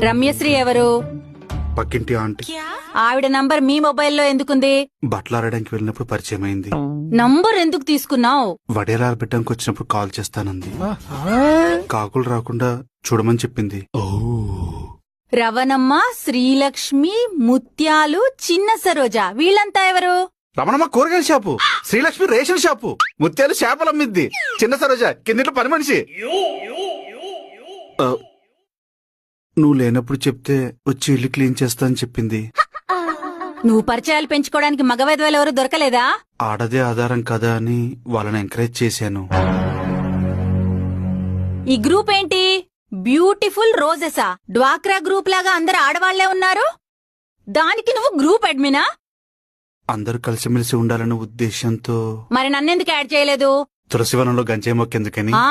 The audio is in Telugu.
రమ్యశ్రీ ఎవరు? పక్కింటి ఆంటీ. ఆవిడ నంబర్ మీ మొబైల్లో ఎందుకుంది? బట్టలు ఆడడానికి వెళ్ళినప్పుడు పరిచయం అయింది. నంబర్ ఎందుకు తీసుకున్నావు? వడేలాలు పెట్టడానికి వచ్చినప్పుడు కాల్ చేస్తానంది. కాకులు రాకుండా చూడమని చెప్పింది. రవణమ్మ, శ్రీలక్ష్మి, ముత్యాలు, చిన్న సరోజ వీళ్ళంతా ఎవరు? రమణమ్మ కూరగాయల షాపు, శ్రీలక్ష్మి రేషన్ షాపు, ముత్యాలు చేపలు అమ్మిద్ది, చిన్న సరోజ కిందిట్లో పని మనిషి. నువ్వు లేనప్పుడు చెప్తే వచ్చి ఇల్లు క్లీన్ చేస్తా అని చెప్పింది. నువ్వు పరిచయాలు పెంచుకోవడానికి మగవైద్యులు ఎవరు దొరకలేదా? ఆడదే ఆధారం కదా అని వాళ్ళని ఎంకరేజ్ చేశాను. ఈ గ్రూప్ ఏంటి? బ్యూటిఫుల్ రోజెసా? డ్వాక్రా గ్రూప్ లాగా అందరు ఆడవాళ్లే ఉన్నారు. దానికి నువ్వు గ్రూప్ అడ్మినా? అందరూ కలిసిమెలిసి ఉండాలన్న ఉద్దేశంతో. మరి నన్నెందుకు యాడ్ చేయలేదు? తులసివనంలో గంజాయి మొక్కేందుకని. ఆ